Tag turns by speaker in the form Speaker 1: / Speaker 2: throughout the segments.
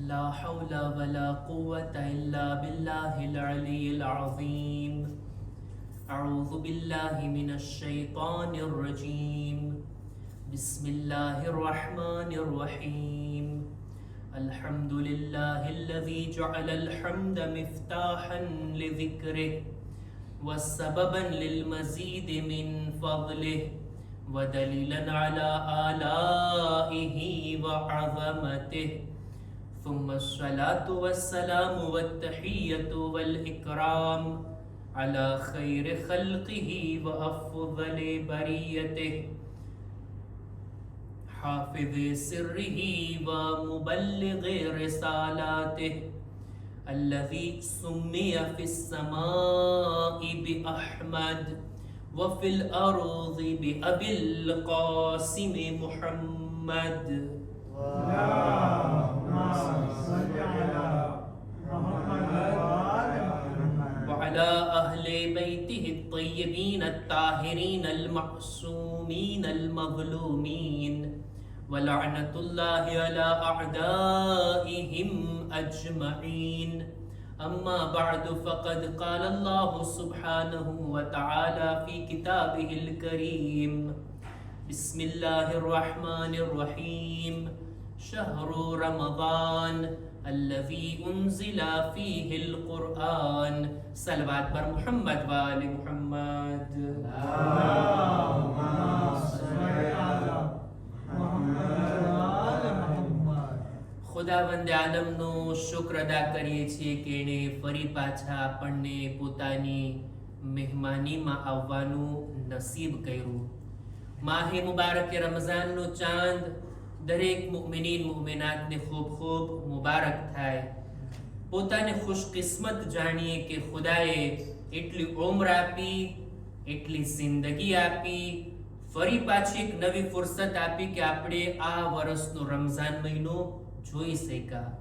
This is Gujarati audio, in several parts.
Speaker 1: ला हौला वला कुव्वता इल्ला बिल्लाहिल अलिय्यिल अज़ीम। अऊज़ु बिल्लाहि मिनश शैतानिर रजीम। बिस्मिल्लाहिर रहमानिर रहीम। अल्हम्दुलिल्लाहिल्लज़ी जअलल हम्द मिफ्ताहन लिज़िक्रिहि व सबबन लिल मज़ीद मिन फ़ज़लिहि व दलीलन अला आलाइहि व अज़मतिहि। सुम्मस्सलातु वस्सलामु वत्तहिय्यतु वल इकराम अला खैरि खल्क़िहि व अफ़ज़लि बरियतिहि हाफ़िज़ि सिर्रिहि व मुबल्लिग़ि रिसालातिहि अल्लज़ी सुम्मिय फ़िस्समाइ बिअहमद व फ़िल अर्ज़ि बिअबिल क़ासिम मुहम्मद। वअला अहले बैतिहि अत्तय्यबीन अत्ताहिरीन अल-मअसूमीन अल-मज़लूमीन व लअनतुल्लाहि अला अअदाइहिम अजमईन। अम्मा बअदु फ़क़द क़ाल अल्लाहु सुब्हानहु व तआला फ़ी किताबिहिल करीम। बिस्मिल्लाहिर रहमानिर रहीम। शहरु रमज़ान अल्लज़ी उन्ज़िला फ़ीहिल क़ुरआन। सलवात पर मुहम्मद व आले मुहम्मद। ખુદાવંદ આલમનો શુક્ર અદા કરીએ છીએ કે એણે ફરી પાછા આપણને પોતાની મહેમાનીમાં આવવાનું નસીબ કર્યું। માહે મુબારક રમઝાનનો ચાંદ દરેક મુમિનીન મુમિનાતને ખૂબ ખૂબ મુબારક થાય। પોતાને ખુશકિસ્મત જાણીએ કે ખુદાએ એટલી ઉમ્ર આપી, એટલી જિંદગી આપી, ફરી પાછી એક નવી ફુરસત આપી કે આપણે આ વર્ષનો રમઝાન મહિનો જોઈ શક્યા,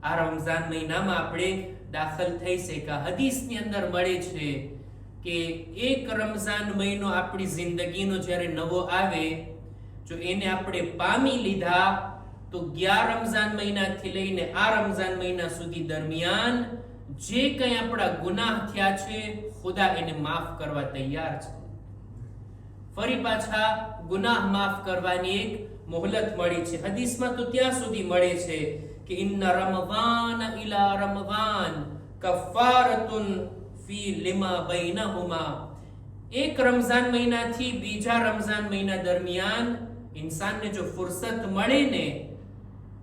Speaker 1: આ રમઝાન મહિનામાં આપણે દાખલ થઈ શક્યા। હદીસની અંદર મળે છે કે એક રમઝાન મહિનો આપણી જિંદગીનો જ્યારે નવો આવે, જો એને આપણે પામી લીધા તો 11 રમઝાન મહિનાથી લઈને આ રમઝાન મહિના સુધી દરમિયાન જે કંઈ આપણા ગુનાહ થયા છે ખુદા એને માફ કરવા તૈયાર છે। ફરી પાછા ગુનાહ માફ કરવાની એક મોહલત મળી છે। હદીસમાં તો ત્યાં સુધી મળે છે કે ઇન્ના રમઝાન ઇલા રમઝાન કફારતુન ફી લિમા બૈનહુમા। એક રમઝાન મહિનાથી બીજા રમઝાન મહિના દરમિયાન इंसानने जो फुर्सत મળે ને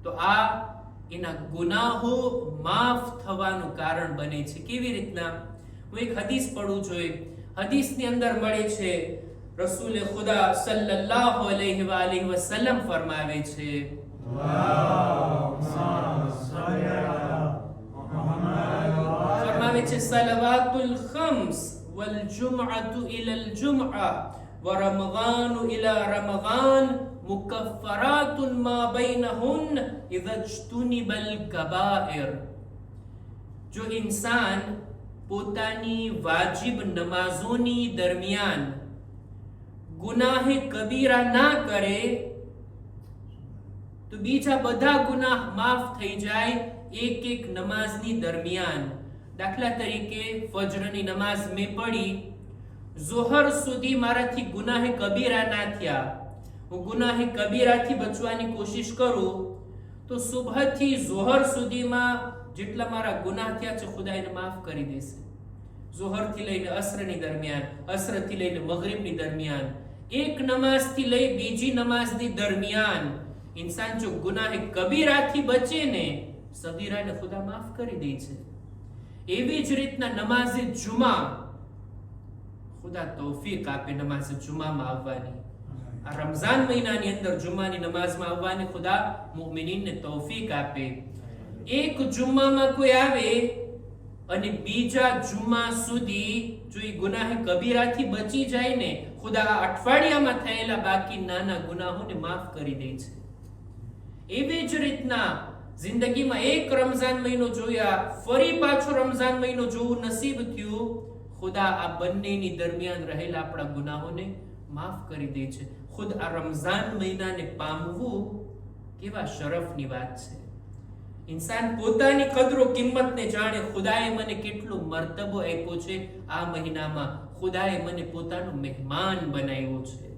Speaker 1: તો આ એના ગુનાહો માફ થવાનું કારણ બને છે। કેવી રીતના? હું એક હદીસ પઢું છું। હદીસની અંદર મળે છે રસૂલ ખુદા સલ્લલ્લાહુ અલૈહિ વસલ્લમ ફરમાવે છે સલવાતુલ ખમ્સ વલ જુમઅતુ ઇલલ જુમઅ ورمضان إلى رمضان مكفرات ما بينهن إذا اجتنب الكبائر। जो इंसान પોતાની વાજિબ નમાઝોની દરમિયાન ગુનાહે કબીરા ના કરે તો બીજા બધા ગુનાહ માફ થઈ જાય એક એક નમાઝની દરમિયાન। દાખલા તરીકે ફજરની નમાઝ મેં પઢી, ઝોહર સુધી મારાથી ગુનાહે કબીરા ના થયા, હું ગુનાહે કબીરાથી બચવાની કોશિશ કરું તો સુબહથી ઝોહર સુધીમાં જેટલા મારા ગુનાહ થયા છે ખુદા એને માફ કરી દેશે। ઝોહરથી લઈને અસરની દરમિયાન, અસરથી લઈને મગરિબની દરમિયાન, એક નમાઝથી લઈ બીજી નમાઝની દરમિયાન ઇન્સાન જો ગુનાહે કબીરાથી બચે ને સગીરાને ખુદા માફ કરી દે છે। એવી જ રીતના નમાઝે જુમા खुदा तौफीक आपे नमाज जुमा में आववानी। आ रमजान महीनानी अंदर जुम्मानी नमाज में आववानी खुदा मुमिनीन ने तौफीक आपे। एक जुम्मा में कोई आवे અને બીજા જુમ્મા સુધી જો એ ગુનાહે કબીરાથી બચી જાય ને ખુદા આ અઠવાડિયામાં થયેલા બાકી નાના ગુનાહોને માફ કરી દે છે। એવી જ રીતના જિંદગીમાં એક રમઝાન મહિનો જોયા, ફરી પાછો રમઝાન મહિનો જોવું નસીબ થયું, खुदा आ બંનેની દરમિયાન રહેલા આપણા ગુનાહોને માફ કરી દે છે। ખુદ આ રમઝાન મહિનાને પામવું કેવા શરફની વાત છે। ઇન્સાન પોતાની કદરો કિંમતને જાણે. ખુદાએ મને કેટલો મર્તબો આપ્યો છે. આ મહિનામાં ખુદાએ મને પોતાનો મહેમાન બનાવ્યો છે.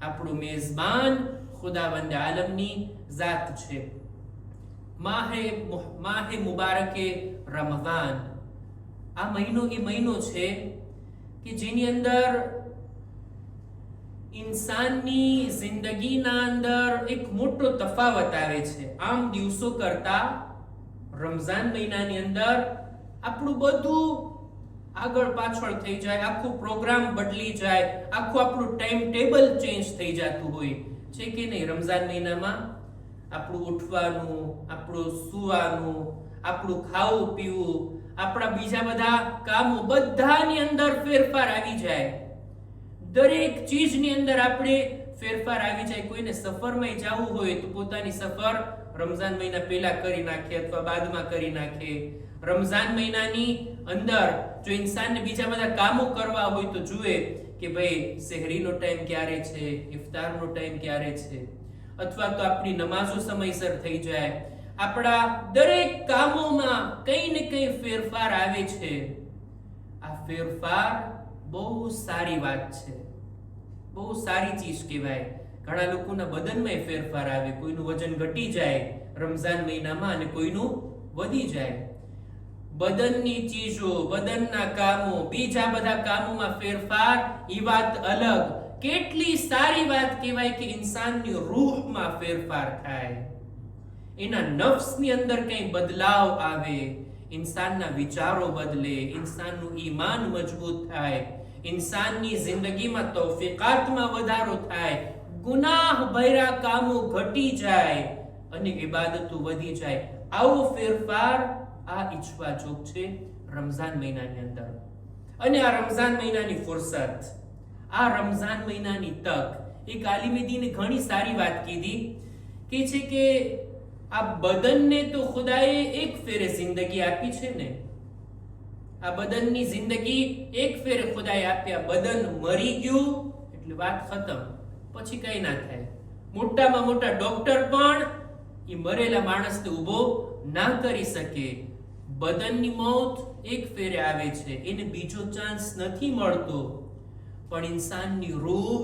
Speaker 1: આપણું મેઝબાન ખુદાવંદ આલમની ઝાત છે. માહે મુબારકે રમઝાન, આ મહિનો એ મહિનો છે કે જેની અંદર ઇન્સાનની જિંદગીના અંદર એક મોટો તફાવત આવે છે. આમ દિવસો કરતા રમઝાન મહિનાની અંદર આપણું બધું આગળ પાછળ થઈ જાય, આખું પ્રોગ્રામ બદલી જાય, આખું આપણું ટાઈમ ટેબલ ચેન્જ થઈ જતું હોય છે કે નહીં. રમઝાન મહિનામાં આપણું ઉઠવાનું, આપણું સુવાનું, આપણું ખાવું પીવું, આપણા બીજા બધા કામો બધાની અંદર ફેરફાર આવી જાય. દરેક ચીજની અંદર આપણે ફેરફાર આવી જાય. કોઈને સફરમાં જવું હોય તો પોતાની સફર રમઝાન મહિના પહેલા કરી નાખે અથવા બાદમાં કરી નાખે. રમઝાન મહિનાની અંદર જો ઇન્સાનને બીજા બધા કામો કરવા હોય તો જુએ કે ભાઈ સહેરીનો ટાઈમ ક્યારે છે, ઇફતારનો ટાઈમ ક્યારે છે, અથવા તો આપણી નમાઝો સમયસર થઈ જાય. આપણા દરેક કામોમાં કંઈ ને કંઈ ફેરફાર આવે છે. આ ફેરફાર બહુ સારી વાત છે, બહુ સારી ચીજ કહેવાય. ઘણા લોકોના બદનમાં ફેરફાર આવે. કોઈનું વજન ઘટી જાય રમઝાન મહિનામાં અને કોઈનું વધી જાય. બદનની ચીજો, બદનના કામો, બીજા બધા કામોમાં ફેરફાર, એ વાત અલગ. કેટલી સારી વાત કહેવાય કે ઇન્સાનની રૂહમાં ફેરફાર થાય, એના નફ્સની અંદર કંઈ બદલાવ આવે, ઇન્સાનના વિચારો બદલે, ઇન્સાનનું ઈમાન મજબૂત થાય, ઇન્સાનની જિંદગીમાં તૌફીકાતમાં વધારો થાય, ગુનાહ ભર્યા કામો ઘટી જાય અને ઇબાદતો વધી જાય. આવો ફેરફાર આ ઈચ્છવા જોગ છે રમઝાન મહિનાની અંદર. અને આ રમઝાન મહિનાની ફુરસત, આ રમઝાન મહિનાની તક, એક આલિમીદીને ઘણી સારી વાત કીધી કે છે કે આ બદનને તો ખુદાએ એક ફેરે જિંદગી આપી છે ને. આ બદનની જિંદગી એક ફેરે ખુદાએ આપી. આ બદન મરી ગયું એટલે વાત ખતમ, પછી કઈ ના થાય. મોટામાં મોટા ડોક્ટર પણ એ મરેલા માણસને ઊભો ના કરી શકે. બદનની મોત એક ફેરે આવે છે, એને બીજો ચાન્સ નથી મળતો. પણ ઇન્સાનની રૂહ,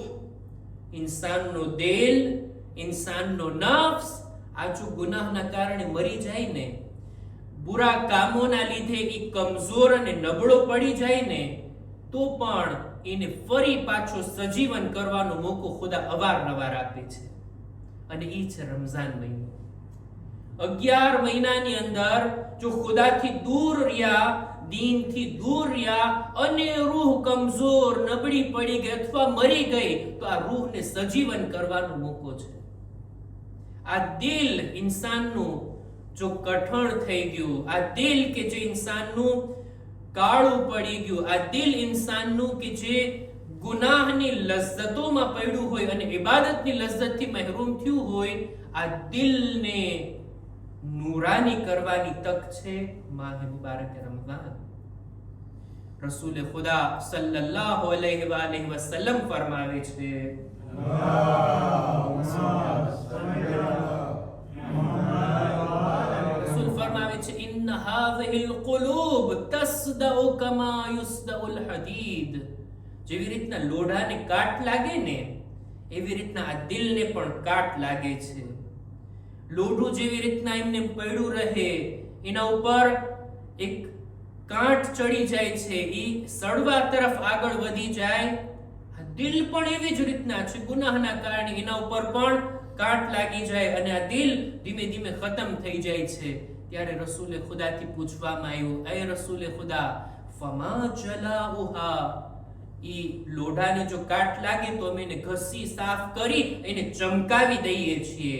Speaker 1: ઇન્સાનનો દિલ, ઇન્સાનનો નફ્સ આ જો ગુનાહના કારણે મરી જાય ને, બુરા કામોના લીધે એ કમજોર અને નબળો પડી જાય ને, તો પણ એને ફરી પાછો સજીવન કરવાનો મોકો ખુદા અવારનવાર આપે છે. અને એ છે રમઝાન મહિનો. 11 મહિનાની અંદર જો ખુદાથી દૂર રહ્યા, દીનથી દૂર રહ્યા અને રૂહ કમજોર નબળી પડી ગઈ અથવા મરી ગઈ, તો આ રૂહને સજીવન કરવાનો મોકો છે. આ દિલ ઇન્સાનનું જો કઠણ થઈ ગયું, આ દિલ કે જે ઇન્સાનનું કાળું પડી ગયું, આ દિલ ઇન્સાનનું કે જે ગુનાહની લઝ્ઝતોમાં પડ્યું હોય અને ઇબાદતની લઝ્ઝતથી મહેરૂમ થયું હોય, આ દિલને નૂરાની કરવાની તક છે માહ મુબારક રમઝાન. રસૂલ ખુદા સલ્લલ્લાહુ અલૈહિ વસલ્લમ ફરમાવે છે, રસૂલ ફરમાવે છે, ઇન્ન હાઝિહિલ કુલૂબ તસ્દઉ કમા યુસ્દઉલ હદીદ. જેવી રીતના લોઢાને કાટ લાગે ને, એવી રીતના આ દિલને પણ કાટ લાગે છે. લોઢું જેવી રીતના એમને પડ્યું રહે, એના ઉપર એક કાંટ ચડી જાય છે, એ સડવા તરફ આગળ વધી જાય. દિલ પણ એવી જ રીતના છે, ગુનાહના કારણે એના ઉપર પણ કાંટ લાગી જાય અને આ દિલ ધીમે ધીમે ખતમ થઈ જાય છે. ત્યારે રસૂલે ખુદાથી પૂછવામાં આવ્યું, એ રસૂલે ખુદા, ફમા જલાઉહા, ઈ લોઢાને જો કાટ લાગે તો અમે એને ઘસી સાફ કરી એને ચમકાવી દઈએ છીએ.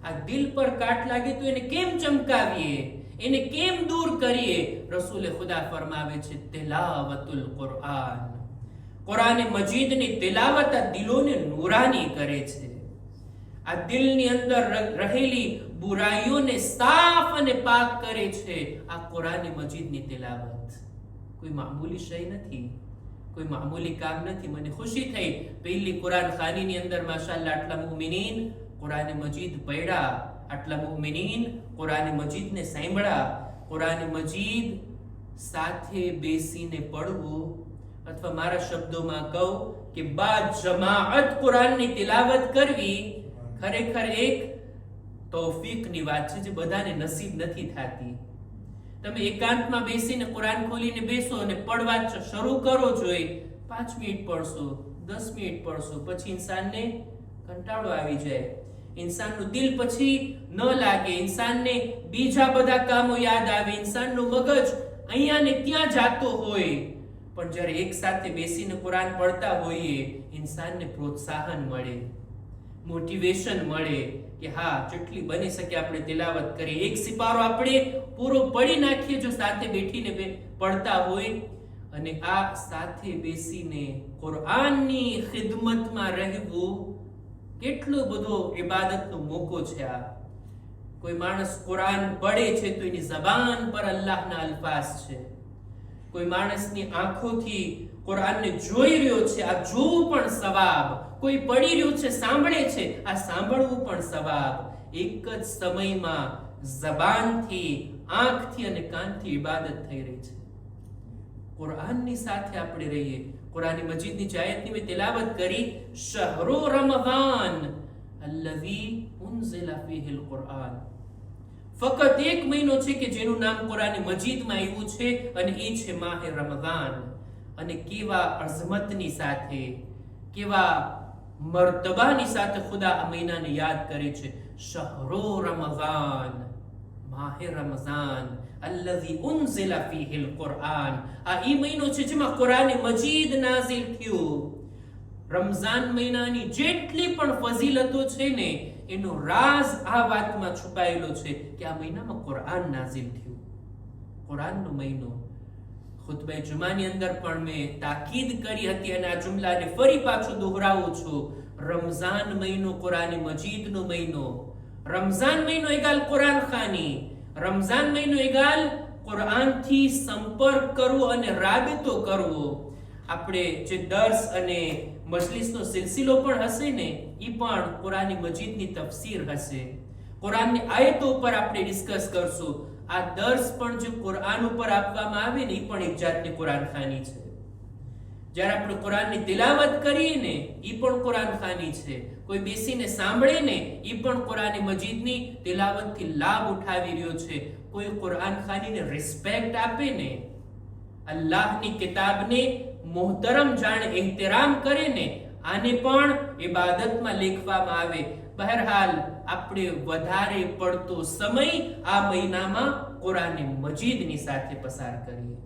Speaker 1: આ દિલ પર કાટ લાગે તો એને કેમ ચમકાવીએ, એને કેમ દૂર કરીએ? રસૂલે ખુદા ફરમાવે છે, તિલાવતુલ કુરઆન. કુરાન મજીદની તિલાવત આ દિલોને નૂરાની કરે છે. આ દિલની અંદર રહેલી બુરાઈઓને સાફ અને પાક કરે છે આ કુરાન મજીદની તિલાવત. કોઈ મામૂલી શય નથી, કોઈ મામૂલી કામ નથી. મને ખુશી થઈ, પહેલી કુરાન ખાનીની અંદર માશાઅલ્લાહ આટલા મુમિનીન કુરાન મજીદ પઢ્યા આટલા મુમિનીન કુરાન મજીદને સાંભળ્યા. કુરાન મજીદ સાથે બેસીને પડવું, અથવા મારા શબ્દોમાં કહું કે બાદ જમાઅત કુરાનની તિલાવત કરવી ખરેખર એક તૌફીકની વાત છે જે બધાને નસીબ નથી થતી. તમે એકાંતમાં બેસીને કુરાન ખોલીને બેસો અને પડવા શરૂ કરો, જોઈ 5 મિનિટ પડશો, 10 મિનિટ પડશો, પછી ઇન્સાનને કંટાળો આવી જાય, ઇન્સાનનું દિલ પછી ન લાગે, ઇન્સાનને બીજા બધા કામો યાદ આવે, ઇન્સાનનું મગજ અહીંયા ને ત્યાં જાતો હોય. પણ જ્યારે એક સાથે બેસીને કુરાન પડતા હોઈએ, ઇન્સાનને પ્રોત્સાહન મળે, મોટિવેશન મળે કે હા, જેટલી બની શકે આપણે તિલાવત કરીએ. એક સિપારો આપણે પૂરો પડી નાખીએ જો સાથે બેઠીને પડતા હોય. અને આ સાથે બેસીને કુરાનની ખિદમતમાં રહેવું કેટલો બધો ઇબાદતનો મોકો છે. આ કોઈ માણસ કુરાન પડે છે તો એની જબાન પર અલ્લાહના અલ્ફાઝ છે. કોઈ માણસની આંખોથી કુરાનને જોઈ રહ્યો છે, આ જોવું પણ સવાબ. કોઈ પડી રહ્યું છે, સાંભળે છે, આ સાંભળવું પણ સવાબ. એક જ સમયમાં જબાનથી, આંખથી અને કાનથી ઇબાદત થઈ રહી છે. કુરાનની સાથે આપણે રહીએ. કુરાન મજીદની જે આયતની મેં તિલાવત કરી, શહરો રમઝાન અલ્લઝી ઉન્ઝિલા ફીહિલ કુરઆન, ફક્ત એક મહિનો છે કે જેનું નામ કુરાન મજીદમાં આવ્યું છે, અને એ છે માહે રમઝાન. અને કેવા અઝમતની સાથે, કેવા મર્તબાની સાથે ખુદા આ મહિનાને યાદ કરે છે. શહરો રમઝાન, માહે રમઝાન અલ્લઝી ઉન્ઝિલા ફીહિલ કુરઆન. આ ઈ મહિનો છે જેમાં કુરાન મજીદ નાઝિલ થયું. રમઝાન મહિનાની જેટલી પણ ફઝીલતો છે ને, એનો રાઝ આ વાતમાં છુપાયેલો છે કે આ મહિનામાં કુરાન નાઝિલ થયું. કુરાનનો મહિનો. ખુતબે જુમાની અંદર પણ મેં તાકીદ કરી હતી અને આ જુમલાને ફરી પાછું દોહરાવું છું. રમઝાન મહિનો કુરાન મજીદનો મહિનો. રમઝાન મહિનો એગાલ કુરાન ખાની. રમઝાન મહિનો એગાલ કુરાનથી સંપર્ક કરવો અને રાબતો કરવો. આપણે જે દર્સ અને મજલિસનો સિલસિલો પણ હશે ને, એ પણ કુરાન મજીદની તફસીર હશે. કુરાનની આયતો ઉપર આપણે ડિસ્કસ કરશું. આ દર્સ પણ જે કુરાન ઉપર આપવામાં આવે ને, એ પણ એક જાતની કુરાન ખાની છે. જ્યારે આપણે કુરાનની તિલાવત કરીએ ને, એ પણ કુરાન ખાની છે. કોઈ બેસીને સાંભળે ને, એ પણ કુરાન મજીદની તિલાવતથી લાભ ઉઠાવી રહ્યો છે. કોઈ કુરાન ખાનીને રિસ્પેક્ટ આપે ને, અલ્લાહની કિતાબને મોહતરમ જાણે એહતરામ કરે ને, આને પણ ઇબાદતમાં લેખવામાં આવે. બહરહાલ આપણે વધારે પડતો સમય આ મહિનામાં કુરાન મજીદની સાથે પસાર કરીએ.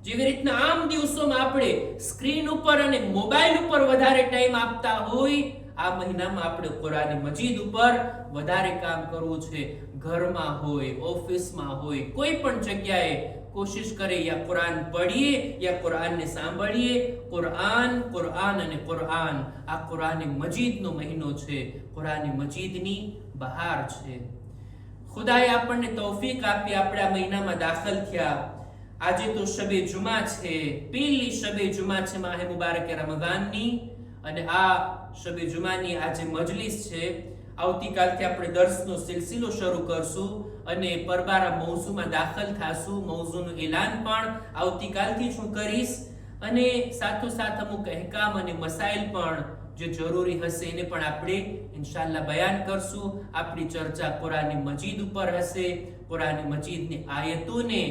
Speaker 1: જેવી રીતના આમ દિવસોમાં આપણે સ્ક્રીન ઉપર અને મોબાઈલ ઉપર વધારે ટાઈમ આપતા હોય, આ મહિનામાં આપણે કુરાન મજીદ ઉપર વધારે કામ કરવું છે. ઘરમાં હોય, ઓફિસમાં હોય, કોઈ પણ જગ્યાએ કોશિશ કરે યા કુરાન પઢીએ યા કુરાનને સાંભળીએ. કુરાન, કુરાન અને કુરાન. આ કુરાન મજીદનો મહિનો છે. કુરાન મજીદની બહાર છે. ખુદાએ આપણને તૌફીક આપી, આપણે આ મહિનામાં દાખલ થયા. આજે તો શબે જુમા છે, પહેલી શબે જુમા છે માહે મુબારક રમઝાનની. અને આ શબે જુમાની આજે મજલિસ છે. આવતીકાલથી આપણે દર્સનો સિલસિલો શરૂ કરશું અને પરબારા મૌઝુમાં દાખલ થાશું. મૌઝુનું એલાન પણ આવતીકાલથી જ હું કરીશ, અને સાથોસાથ અમુક અહેકામ અને મસાઇલ પણ જે જરૂરી હશે એને પણ આપણે ઇન્શાઅલ્લાહ બયાન કરશું. આપણી ચર્ચા કુરાન મજીદ ઉપર હશે. કુરાન મજીદની આયતોને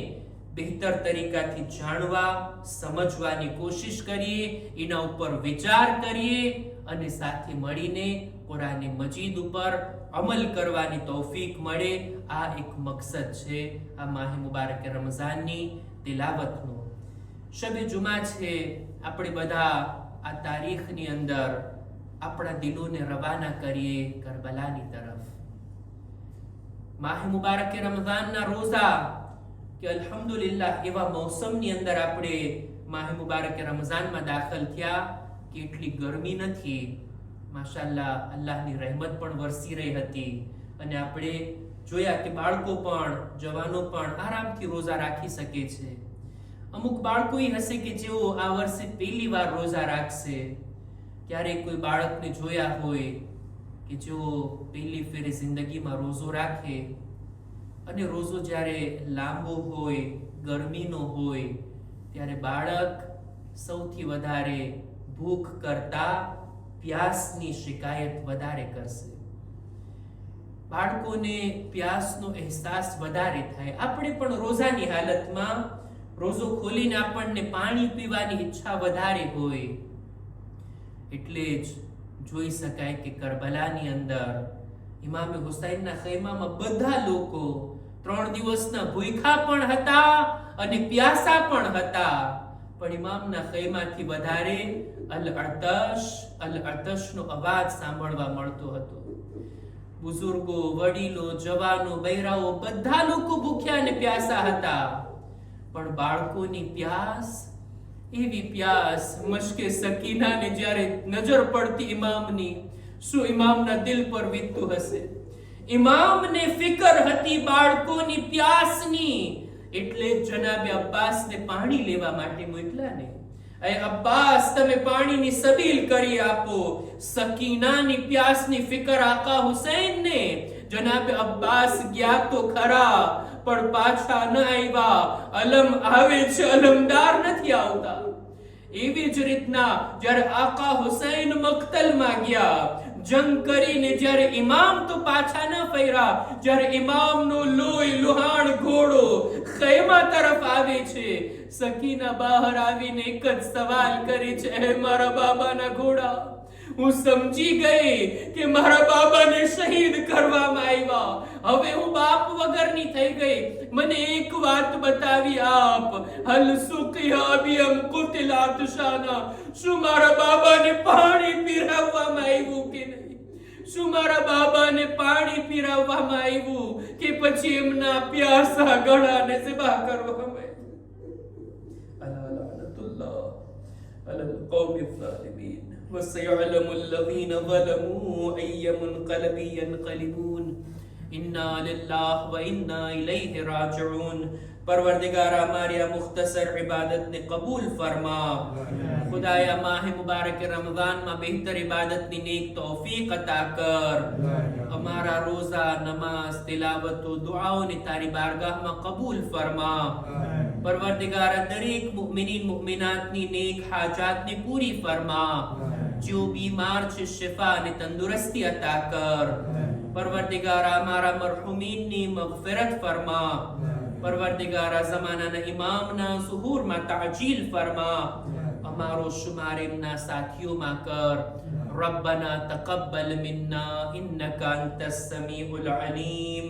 Speaker 1: બહેતર તરીકાથી જાણવા, સમજવાની કોશિશ કરીએ, એના ઉપર વિચાર કરીએ અને સાથે મળીને કુરાન મજીદ ઉપર અમલ કરવાની તૌફીક મળે. આ એક મકસદ છે આ માહ મુબારક રમઝાનની તિલાવતનો. શબે જુમા છે. આપણે બધા આ તારીખની અંદર આપણા દિલોને રવાના કરીએ કરબલાની તરફ. માહ મુબારક રમઝાનના રોઝા કે અલ્હમ્દુલિલ્લાહ એવા મૌસમની અંદર આપણે માહ મુબારક રમઝાનમાં દાખલ થયા કે એટલી ગરમી નથી. માશાઅલ્લાહ, અલ્લાહની રહેમત પણ વરસી રહી હતી. અને આપણે જોયા કે બાળકો પણ, જવાનો પણ આરામથી રોઝા રાખી શકે છે. અમુક બાળકો હશે કે જેઓ આ વર્ષે પહેલી વાર રોઝા રાખશે. ક્યારેક કોઈ બાળકને જોયા હોય કે જો પહેલી ફેરી જિંદગીમાં રોજો રાખે અને રોજો જ્યારે લાંબો હોય, ગરમીનો હોય, ત્યારે બાળક સૌથી વધારે ભૂખ કરતા પ્યાસની શિકાયત વધારે કરશે. બાળકોને પ્યાસનો અહેસાસ વધારે થાય. આપણે પણ રોજાની હાલતમાં રોજો ખોલીને આપણને પાણી પીવાની ઈચ્છા વધારે હોય. એટલે જ જોઈ શકાય કે કરબલાની અંદર ઇમામે હુસૈનના ખૈમામાં બધા લોકો 3 દિવસના ભૂખ્યા પણ હતા અને પ્યાસા પણ હતા. પણ ઇમામના ખૈમાથી વધારે અલ અતશનો અવાજ સાંભળવા મળતો હતો. બુઝુર્ગો, વડીલો, જવાનો, બૈરાઓ બધા લોકો ભૂખ્યા અને પ્યાસા હતા. પણ બાળકોની પ્યાસ, એવી પ્યાસ મશ્કે સકીનાને જ્યારે નજર પડતી ઇમામની, શું ઇમામના દિલ પર વીતતું હશે? ઇમામને ફિકર હતી બાળકોની પ્યાસની, એટલે જનાબે અબ્બાસને પાણી લેવા માટે મોકલ્યા ને. એ અબ્બાસ, તમે પાણીની સબીલ કરી આપો. સકીનાની પ્યાસની ફિકર આકા હુસૈનને. જનાબે અબ્બાસ ગયા તો ખરા, પણ પાછા ન આવ્યા. અલમ આવે છે, અલમદાર નથી આવતા. એવી જ રીતના જ્યારે આકા હુસૈન મક્તલમાં ગયા, જંગ કરીને જ્યારે ઇમામ તો પાછા ન ફર્યા, જ્યારે ઇમામનો લોહી લુહાણ ઘોડો ખૈમા તરફ આવે છે, સકીના બહાર આવીને એક જ સવાલ કરે છે, હે મારા બાબાના ઘોડા, હું સમજી ગઈ કે મારા બાબાને શહીદ કરવામાં આવ્યા. હવે હું બાપ વગરની થઈ ગઈ. મને એક વાત બતાવી આપ. હલ સુકિયા અબિયમ કુતિલાત શાના. શું મારા બાબાને પાણી પીરાવવામાં આવ્યું કે નહીં? શું મારા બાબાને પાણી પીરાવવામાં આવ્યું કે પછી એમના પ્યાસા ગળાને ઝિબા કરવામાં આવ્યું? અલા લઅનતુલ્લાહ અલલ કૌમિ ઝાલિમીન. وسيعلم الذين ظلموا أي منقلب ينقلبون إنا لله وإنا إليه راجعون. परवरदिगार हमारी आ मुख्तसर इबादत ने कबूल फरमा. खुदाया माह मुबारक रमजान में बेहतर इबादत ની નેક તૌફીક અતા કર. અમારા રોઝા, નમાઝ, તિલાવતો, દુઆઓને તારી બારગાહમાં કબૂલ ફરમા. પરવરદિગાર દરેક મુમિનીન મુમિનાતની નેક હાજાતને પૂરી ફરમા. जो बीमार છે શિફા અને તંદુરસ્તી અતા કર. પરવરદિગાર અમારા મરહુમીનની મગફિરત ફરમા. પરવરદિગાર ઝમાનાના ઇમામના ઝુહૂરમાં તાજીલ ફરમા. અમારો શુમાર એમના સાથીઓમાં કર. ربنا تقبل منا إنك أنت السميع العليم